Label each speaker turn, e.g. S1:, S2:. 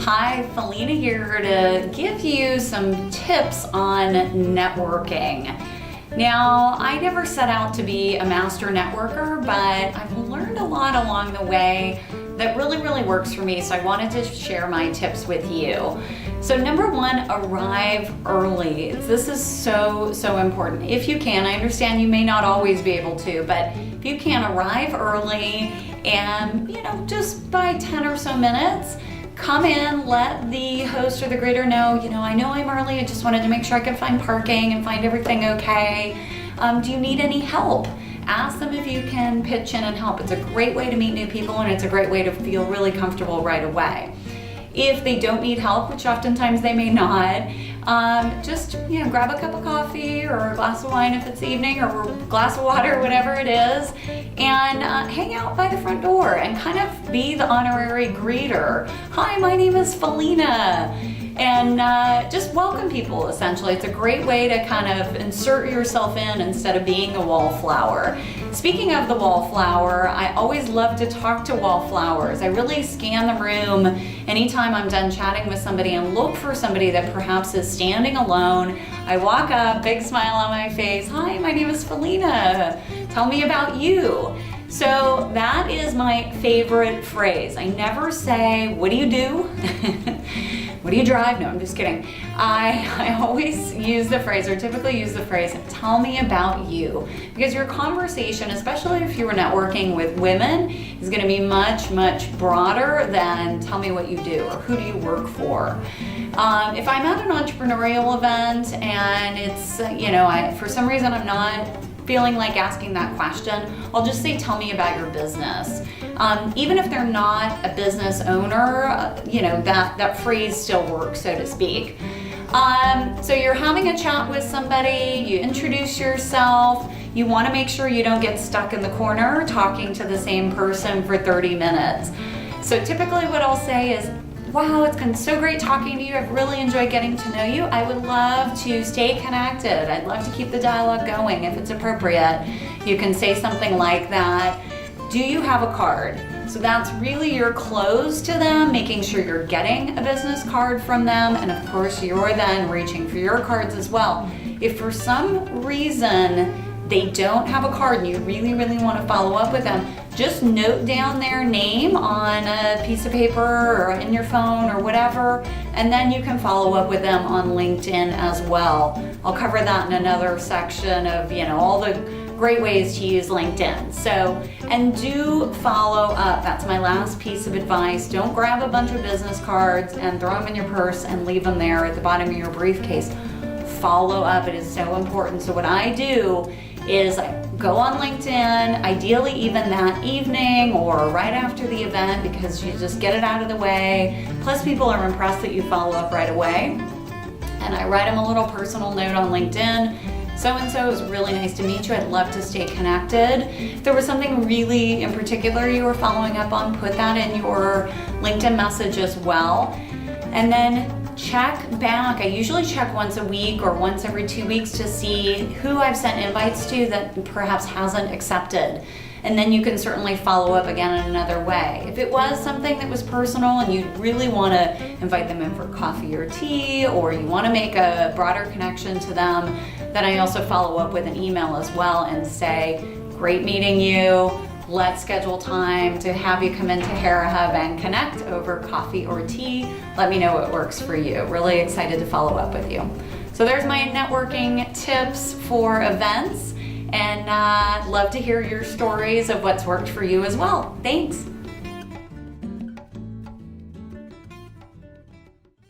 S1: Hi, Felena here to give you some tips on networking. Now, I never set out to be a master networker, but I've learned a lot along the way that really works for me, so I wanted to share my tips with you. So number one, arrive early. This is so important. If you can, I understand you may not always be able to, but if you can, arrive early and, just by 10 or so minutes, come in, let the host or the greeter know, I know I'm early, I just wanted to make sure I could find parking and find everything okay. Do you need any help? Ask them if you can pitch in and help. It's a great way to meet new people and it's a great way to feel really comfortable right away. If they don't need help, which oftentimes they may not, just grab a cup of coffee or a glass of wine if it's evening, or a glass of water, whatever it is, and hang out by the front door and kind of be the honorary greeter. Hi, my name is Felena. And just welcome people, essentially. It's a great way to kind of insert yourself in instead of being a wallflower. Speaking of the wallflower, I always love to talk to wallflowers. I really scan the room anytime I'm done chatting with somebody and look for somebody that perhaps is standing alone. I walk up, big smile on my face. Hi, my name is Felena. Tell me about you. So that is my favorite phrase. I never say, what do you do? What do you drive? No, I'm just kidding. I always use the phrase, or typically use the phrase, tell me about you. Because your conversation, especially if you were networking with women, is going to be much broader than tell me what you do or who do you work for. If I'm at an entrepreneurial event and it's, for some reason I'm not feeling like asking that question, I'll just say, tell me about your business. Even if they're not a business owner, that phrase still works, so to speak. So you're having a chat with somebody, you introduce yourself, you want to make sure you don't get stuck in the corner talking to the same person for 30 minutes. So typically what I'll say is, wow, it's been so great talking to you. I've really enjoyed getting to know you. I would love to stay connected. I'd love to keep the dialogue going if it's appropriate. You can say something like that. Do you have a card? So that's really your close to them, making sure you're getting a business card from them. And of course, you're then reaching for your cards as well. If for some reason they don't have a card and you really want to follow up with them, just note down their name on a piece of paper or in your phone or whatever, and then you can follow up with them on LinkedIn as well. I'll cover that in another section of, all the great ways to use LinkedIn. So, and do follow up. That's my last piece of advice. Don't grab a bunch of business cards and throw them in your purse and leave them there at the bottom of your briefcase. Follow up, it is so important. So what I do is I go on LinkedIn, ideally even that evening or right after the event, because you just get it out of the way. Plus people are impressed that you follow up right away. And I write them a little personal note on LinkedIn. So-and-so, it was really nice to meet you. I'd love to stay connected. If there was something really in particular you were following up on, put that in your LinkedIn message as well. And then check back. I usually check once a week or once every 2 weeks to see who I've sent invites to that perhaps hasn't accepted. And then you can certainly follow up again in another way. If it was something that was personal and you really want to invite them in for coffee or tea, or you want to make a broader connection to them, then I also follow up with an email as well and say, great meeting you. Let's schedule time to have you come into Hera Hub and connect over coffee or tea. Let me know what works for you. Really excited to follow up with you. So there's my networking tips for events, and love to hear your stories of what's worked for you as well. Thanks.